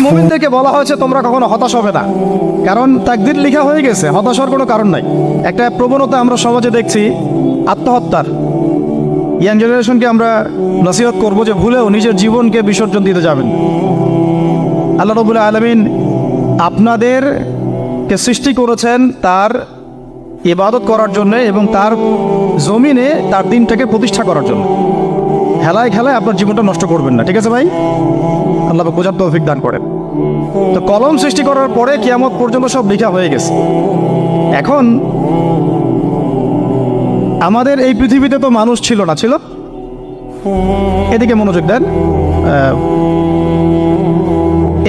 মুমিনদেরকে বলা হয়েছে তোমরা কখনো হতাশ হবে না, কারণ তাকদীর লেখা হয়ে গেছে, হতাশ হওয়ার কোনো কারণ নাই। একটা প্রবণতা আমরা সমাজে দেখছি আত্মহত্যার। ইয়াং জেনারেশনকে আমরা নসিহত করবো যে ভুলেও নিজের জীবনকে বিসর্জন দিতে যাবেন। আল্লাহ রাব্বুল আলামিন আপনাদেরকে সৃষ্টি করেছেন তার ইবাদত করার জন্য এবং তার জমিনে তার দিনটাকে প্রতিষ্ঠা করার জন্য। খেলায় খেলায় আপনার জীবনটা নষ্ট করবেন না, ঠিক আছে ভাই? আল্লাহ বোঝার তৌফিক দান করেন। তো কলম সৃষ্টি করার পরে কিয়ামত পর্যন্ত সব লেখা হয়ে গেছে। এখন আমাদের এই পৃথিবীতে তো মানুষ ছিল না, ছিল? এদিকে মনোযোগ দেন।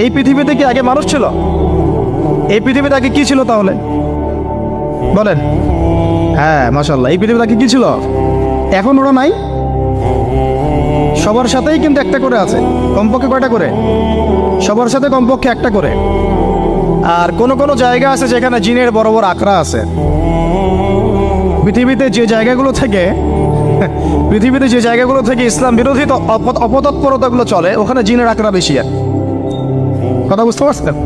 এই পৃথিবীতে কি আগে মানুষ ছিল? এই পৃথিবীতে আগে কি ছিল তাহলে বলেন? হ্যাঁ, মাশাআল্লাহ। এই পৃথিবীতে আগে কি ছিল? এখন ওরা নাই? সবার সাথেই কিন্তু একটা করে আছে। কমপক্ষে কয়টা করে? সবার সাথে কমপক্ষে একটা করে। আর কোন কোন জায়গা আছে যেখানে জিনের বড় বড় আখড়া আছে। পৃথিবীতে যে জায়গাগুলো থেকে ইসলাম বিরোধী অপতৎপরতাগুলো চলে, ওখানে জিনের আখড়া বেশি। আর কথা বুঝতে পারছেন?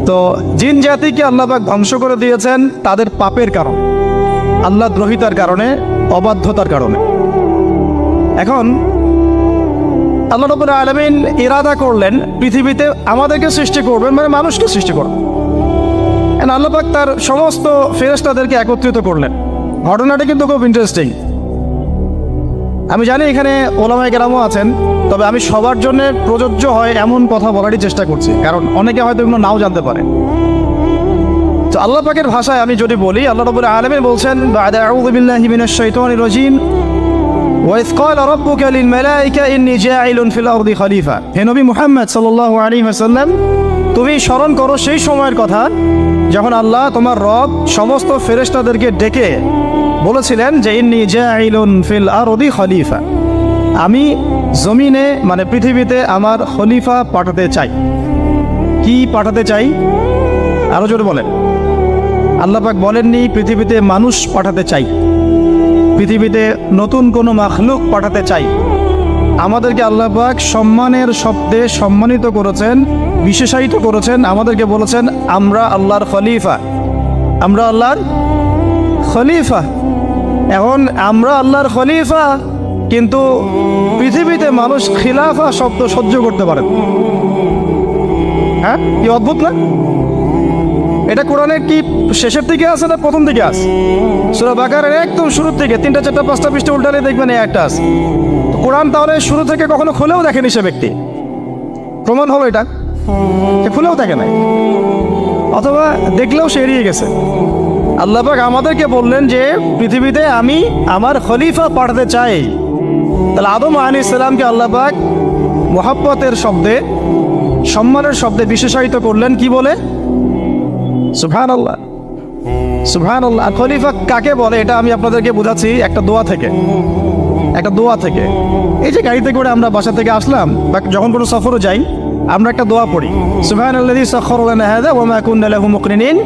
তো জিন জাতিকে আল্লাহ পাক ধ্বংস করে দিয়েছেন তাদের পাপের কারণে, আল্লাহ দ্রোহিতার কারণে, অবাধ্যতার কারণে। এখন আল্লাহ রাব্বুল আলামিন ইরাদা করলেন পৃথিবীতে আমাদেরকে সৃষ্টি করবেন, মানে মানুষকে সৃষ্টি করবেন। আল্লাহ পাক তার সমস্ত ফেরেশতাদেরকে একত্রিত করলেন। ঘটনাটা কিন্তু খুব ইন্টারেস্টিং। আমি জানি এখানে ওলামায়ে কেরামও আছেন, তবে আমি সবার জন্য প্রযোজ্য হয় এমন কথা বলারই চেষ্টা করছি, কারণ অনেকে হয়তো এগুলো নাও জানতে পারে। তো আল্লাহ পাকের ভাষায় আমি যদি বলি, আল্লাহ রাব্বুল আলামিন বলছেন, বা'দা আউযু বিল্লাহি মিনাশ শাইতানির রাজীম, ওয়াইয ক্বালা রাব্বুকা লিল মালাইকা ইন্নী জাইলুন ফিল আরদি খলিফা। হে নবী মুহাম্মদ সাল্লাল্লাহু আলাইহি ওয়াসাল্লাম, তুমি স্মরণ করো সেই সময়ের কথা যখন আল্লাহ তোমার রব সমস্ত ফেরেশতাদেরকে ডেকে বলেছিলেন যে ইন্নী জাইলুন ফিল আরদি খলিফা, আমি জমিনে মানে পৃথিবীতে আমার খলিফা পাঠাতে চাই। কি পাঠাতে চাই? আরো জোরে বলেন। আল্লাহ পাক বলেননি পৃথিবীতে মানুষ পাঠাতে চাই, পৃথিবীতে নতুন কোনো মাখলুক পাঠাতে চাই। আমাদেরকে আল্লাহ পাক সম্মানের শব্দে সম্মানিত করেছেন, বিশেষায়িত করেছেন। আমাদেরকে বলেছেন আমরা আল্লাহর খলিফা, আমরা আল্লাহর খলিফা। এখন আমরা আল্লাহর খলিফা, কিন্তু পৃথিবীতে মানুষ খিলাফা শব্দ সহ্য করতে পারে। হ্যাঁ, কি অদ্ভুত না? এটা কোরআনের কি শেষের দিকে আছে না প্রথম দিকে আছে? সূরা বাকারার একদম শুরুর থেকে 3, 4, 5টা পৃষ্ঠা উল্টালে দেখবেন এই একটা আছে। তো কোরআন তাহলে শুরু থেকে কখনো খুলেও দেখেনি সে ব্যক্তি। প্রমাণ হলো এটা, সে খুলেও দেখে নাই, অথবা দেখলেও সে এড়িয়ে গেছে। আল্লাহ পাক আমাদেরকে বললেন যে পৃথিবীতে আমি আমার খলিফা পাঠাতে চাই। তাহলে আদম আলাইহিস সালামকে আল্লাহ পাক মুহাব্বতের শব্দে, সম্মানের শব্দে বিশেষায়িত করলেন কি বলে? সুবহানাল্লাহ, সুবহানাল্লাহ। আর খলিফা কাকে বলে এটা আমি আপনাদেরকে বোঝাচ্ছি একটা দোয়া থেকে। এই যে গাড়িতে করে আমরা বাসা থেকে আসলাম বা যখন কোনো সফরে যাই, আমরা একটা দোয়া পড়ি, সুবহানাল্লাযী সাখখারা লানা হাযা ওয়া মা কুন্না লাহু মুকরিনিন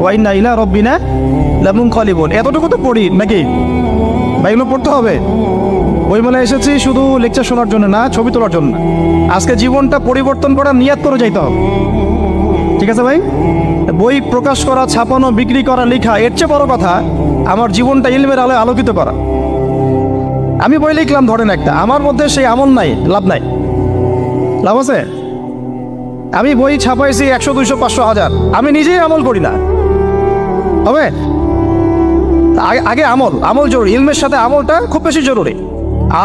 ওয়া ইন্না ইলা রাব্বিনা লামুনকালিবুন। এতটুকু তো পড়ি নাকি ভাই? এগুলো পড়তে হবে। বইমেলায় এসেছি শুধু লেকচার শোনার জন্য না, ছবি তোলার জন্য। আজকে জীবনটা পরিবর্তন করার নিয়াত করে যাইতে হবে, ঠিক আছে ভাই? বই প্রকাশ করা, ছাপানো, বিক্রি করা, লেখা, এর চেয়ে বড় কথা আমার জীবনটা ইলমের আলোয় আলোকিত করা। আমি বই লিখলাম ধরেন একটা, আমার মধ্যে সেই আমল নাই, লাভ নাই। লাভ আছে? আমি বই ছাপাইছি 100, 200, 500, 1000, আমি নিজেই আমল করি না, হবে? আগে আমল জরুরি। ইলমের সাথে আমলটা খুব বেশি জরুরি।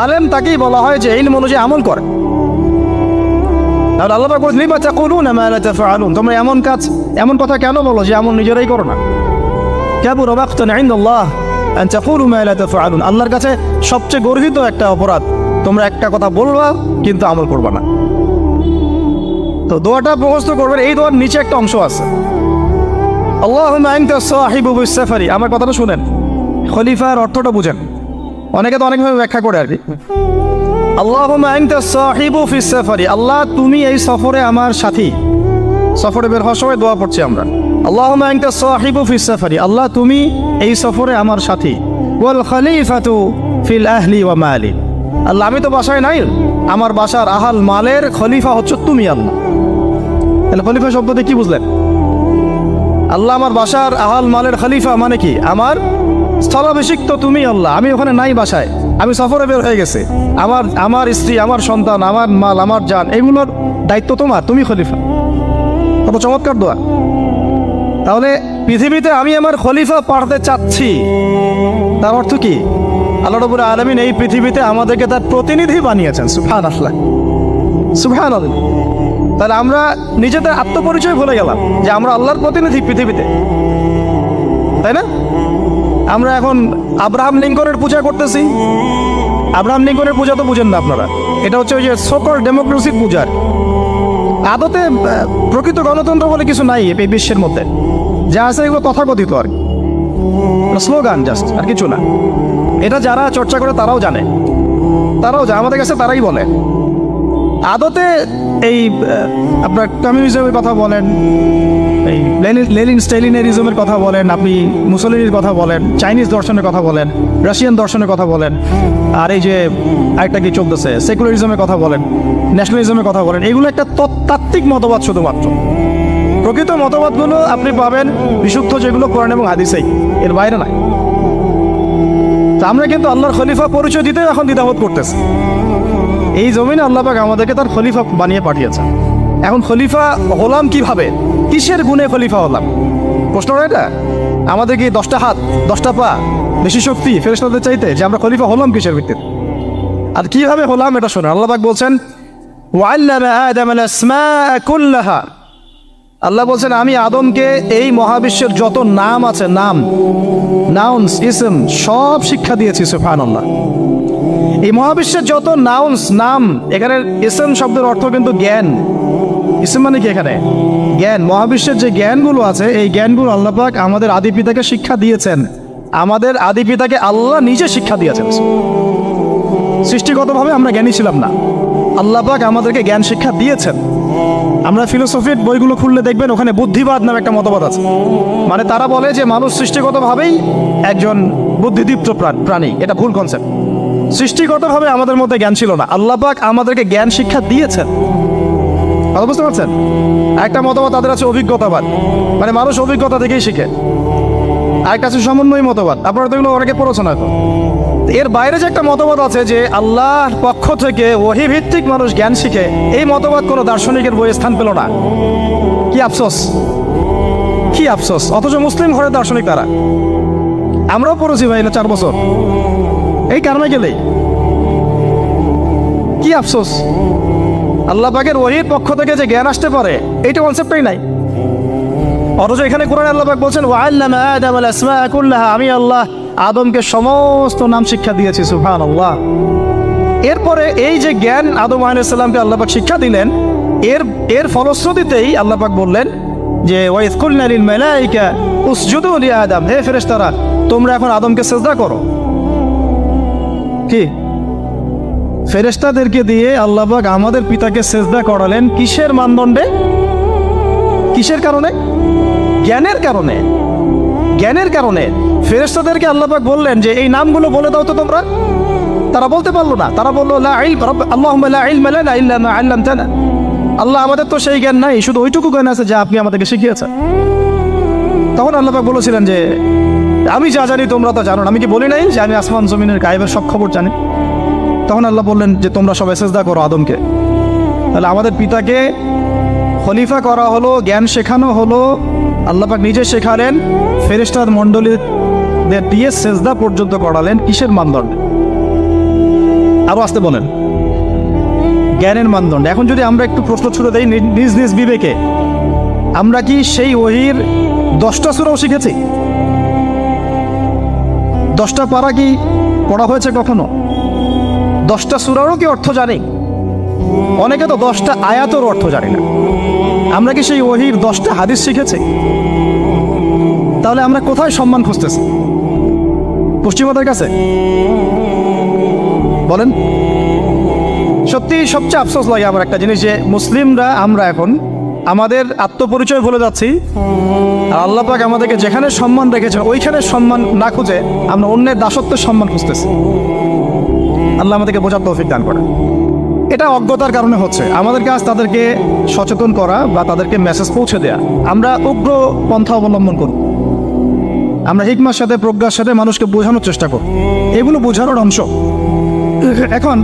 আলেম তাকেই বলা হয় যে ইলম অনুযায়ী আমল করে। তাহলে আল্লাহ পাক বলেন, লিমা তাকুলুনা মা লা তাফআলুন, তোমরা এমন কথা কেন বলো যে আমল নিজেরাই করো না? কাবুরা মাকতান ইনদাল্লাহ আন তাকুলু মা লা তাফআলুন, আল্লাহর কাছে সবচেয়ে গর্হিত একটা অপরাধ, তোমরা একটা কথা বলবা কিন্তু আমল করবা না। তো দোয়াটা মুখস্থ করবেন। এই দোয়ার নিচে একটা অংশ আছে, আল্লাহুম্মা আনতা সাহিবু বিস সাফারি। আমার কথাটা শুনেন, খলিফার অর্থটা বুঝেন। অনেকে তো অনেকভাবে ব্যাখ্যা করে আর কি। আল্লাহুম্মা আনতা সাহিবু ফিস সাফারি, আল্লাহ তুমি এই সফরে আমার সাথী। সফরে বের হওয়ার সময় দোয়া পড়ছি আমরা, আল্লাহুম্মা আনতা সাহিবু ফিস সাফারি, আল্লাহ তুমি এই সফরে আমার সাথী। ওয়াল খলিফাতু ফিল আহলি ওয়া মালি, আল্লাহ আমি তো বাসায় নাই, আমার বাসার আহাল মালের খলিফা হচ্ছে তুমি আল্লাহ। তাহলে খলিফা শব্দতে কি বুঝলেন? আল্লাহ আমার বাসার আহাল মালের খলিফা মানে কি? আমার স্থলাভিষিক্ত তুমি আল্লাহ, আমি ওখানে নাই বাসায়, আমি সফরে বের হয়ে গেছি, আমার স্ত্রী, আমার সন্তান, আমার মাল, আমার জান, এগুলোর দায়িত্ব তোমার, তুমি খলিফা। কত চমৎকার দোয়া। তাহলে পৃথিবীতে আমি আমার খলিফা পাঠাতে চাচ্ছি, তার অর্থ কি? আল্লাহ রাব্বুল আলামিন এই পৃথিবীতে আমাদেরকে তার প্রতিনিধি বানিয়েছেন। সুবহানাল্লাহ, সুবহানাল্লাহ। তাহলে আমরা নিজেদের আত্মপরিচয় ভুলে গেলাম যে আমরা আল্লাহর প্রতিনিধি পৃথিবীতে, তাই না? আমরা এখন আব্রাহাম লিঙ্কনের পূজা করতেছি। আব্রাহাম লিঙ্কনের পূজা তো বুঝেন না আপনারা, এটা হচ্ছে ওই যে সকল ডেমোক্রেসির পূজার। আদতে প্রকৃত গণতন্ত্র বলে কিছু নাই এই বিশ্বের মধ্যে, যা আছে এগুলো তথাকথিত আর স্লোগান, জাস্ট, আর কিছু না। এটা যারা চর্চা করে তারাও জানে, আমাদের কাছে তারাই বলে। আদতে এই আপনার কমিউনিজমের কথা বলেন, এই লেনিন স্টেলিনারিজমের কথা বলেন, আপনি মুসলিনের কথা বলেন, চাইনিজ দর্শনের কথা বলেন, রাশিয়ান দর্শনের কথা বলেন, আর এই যে আরেকটা কি চলতেছে সেকুলারিজমের কথা বলেন, ন্যাশনালিজমের কথা বলেন, এগুলো একটা তাত্ত্বিক মতবাদ শুধুমাত্র। প্রকৃত মতবাদগুলো আপনি পাবেন বিশুদ্ধ যেগুলো কোরআন এবং হাদিসেই, এর বাইরে নাই। তা আমরা কিন্তু আল্লাহর খলিফা পরিচয় দিতে এখন দ্বিধাবোধ করতেছি। এই জমিনে আল্লাহ পাক আমাদেরকে তার খলিফা বানিয়ে পাঠিয়েছেন। এখন খলিফা হলাম কিভাবে? কিসের গুণে খলিফা হলাম? প্রশ্নটা এটা। আমাদের কি 10টা হাত, 10টা পা, বেশি শক্তি ফেরেশতাদের চাইতে, যে আমরা খলিফা হলাম কিসের ভিত্তিতে? আর কিভাবে হলাম এটা শোনেন। আল্লাহ পাক বলছেন, ওয়াল্লামা আদামাল আসমাআ কুল্লাহা। আল্লাহ বলছেন আমি আদমকে এই মহাবিশ্বের যত নাম আছে, নাউন্স, ইসম, সব শিক্ষা দিয়েছি। সুবহানাল্লাহ। এই মহাবিশ্বের যত নাম, এখানে ইসম শব্দের অর্থ কিন্তু জ্ঞান। ইসম মানে কি? এখানে জ্ঞান। মহাবিশ্বের যে জ্ঞানগুলো আছে, এই জ্ঞানগুলো আল্লাহ পাক আমাদের আদি পিতাকে শিক্ষা দিয়েছেন। আমাদের আদি পিতাকে আল্লাহ নিজে শিক্ষা দিয়েছেন। সৃষ্টিগতভাবে আমরা জ্ঞানী ছিলাম না, আল্লাহ পাক আমাদেরকে জ্ঞান শিক্ষা দিয়েছেন। আমরা ফিলোসফির বইগুলো খুললে দেখবেন ওখানে বুদ্ধিবাদ নামে একটা মতবাদ আছে। মানে তারা বলে যে মানুষ সৃষ্টিগতভাবেই একজন বুদ্ধিদীপ্ত প্রাণী। এটা ভুল কনসেপ্ট। সৃষ্টিগতভাবে আমাদের মধ্যে জ্ঞান ছিল না, আল্লাহ পাক আমাদেরকে জ্ঞান শিক্ষা দিয়েছেন। কথা বুঝতে পারছেন? একটা মতবাদ তাদের আছে অভিজ্ঞতাবাদ, মানে মানুষ অভিজ্ঞতা থেকেই শিখে। আরেকটা আছে সমন্বয় মতবাদ, আপনারা তো এগুলো অনেকে পড়েছেন হয়তো। এর বাইরে যে একটা মতবাদ আছে যে আল্লাহর পক্ষ থেকে ওহী ভিত্তিক মানুষ জ্ঞান শিখে, এই মতবাদ কোনো দার্শনিকের বইয়ে স্থান পেল না। কি আফসোস, কি আফসোস। অথচ মুসলিম ঘরের দার্শনিক তারা। আমরাও পড়েছি ভাই না 4 বছর এই কারণে গেলেই। কি আফসোস, আল্লাহ পাকের ওহীর পক্ষ থেকে যে জ্ঞান আসতে পারে এইটা কনসেপ্টই নাই। অথচ এখানে কোরআনে আল্লাহ পাক বলছেন ওয়াল্লামা আদামাল আসমাআ কুল্লাহা, আমি আল্লাহ আদমকে সমস্ত নাম শিক্ষা দিয়েছি। সুবহানাল্লাহ। এরপরে এই যে জ্ঞান আদম আলাইহিস সালামকে আল্লাহ পাক শিক্ষা দিলেন, এর ফলশ্রুতিতেই আল্লাহ পাক বললেন যে ওয়াইয কুলনা লিল মালাইকা উসজুদু লি আদম, হে ফেরেশতারা তোমরা এখন আদমকে সিজদা করো। কি ফেরেশতাদেরকে দিয়ে আল্লাহ পাক আমাদের পিতাকে সিজদা করালেন কিসের মানদণ্ডে? কিসের কারণে? জ্ঞানের কারণে। জ্ঞানের কারণে ফেরেশতাদেরকে আল্লাহ পাক বললেন যে এই নামগুলো বলে দাও তো তোমরা। তারা বলতে পারলো না। তারা বললো লা ইলম আল্লাহুম্মা লা ইলমা লানা ইল্লা মা আল্লামতানা। আল্লাহ আমাদের তো সেই জ্ঞান নাই, শুধু ওইটুকু জ্ঞান আছে যা আপনি আমাদেরকে শিখিয়েছেন। তখন আল্লাহ পাক বলেছিলেন যে আমি যা জানি তোমরা তো জানো না। আমি কি বলি নাই যে আমি আসমান জমিনের গায়েবের সব খবর জানি? তখন আল্লাহ বললেন যে তোমরা সবাই সিজদা করো আদমকে। তাহলে আমাদের পিতাকে খলিফা করা হলো, জ্ঞান শেখানো হলো, আল্লাহ পাক নিজে শেখালেন, ফেরেশতা মণ্ডলীদের দিয়ে সিজদা পর্যন্ত করালেন। কিসের মানদণ্ডে? আরো আসতে বলেন, জ্ঞানের মানদণ্ডে। এখন যদি আমরা একটু প্রশ্ন ছুড়ে দেই নিজ নিজ বিবেকে, আমরা কি সেই ওহীর 10টা সূরাও শিখেছি? 10টা পারা কি পড়া হয়েছে কখনো? 10টা সূরারও কি অর্থ জানি? অনেকে তো 10টা আয়াতের অর্থ জানি না। আমরা কি সেই ওহীর 10টা হাদিস শিখেছি? তাহলে আমরা কোথায় সম্মান খুঁজতেছি? পশ্চিমাদের কাছে? বলেন। সত্যি সবচেয়ে আফসোস লাগে আমার একটা জিনিস, যে মুসলিমরা আমরা এখন আমাদের আত্মপরিচয় ভুলে যাচ্ছি, আর আল্লাহ পাক আমাদেরকে যেখানে সম্মান রেখেছেন ওইখানে সম্মান না খুঁজে আমরা অন্যের দাসত্বের সম্মান খুঁজতেছি। আল্লাহ আমাদেরকে বোঝার তৌফিক দান করেন। এটা অজ্ঞতার কারণে হচ্ছে। আমাদের কাজ তাদেরকে সচেতন করা বা তাদেরকে মেসেজ পৌঁছে দেয়া। আমরা উগ্র পন্থা অবলম্বন করব, আমরা হিকমার সাথে প্রজ্ঞার সাথে মানুষকে বোঝানোর চেষ্টা করব, এগুলো বোঝানোর অংশ। এখন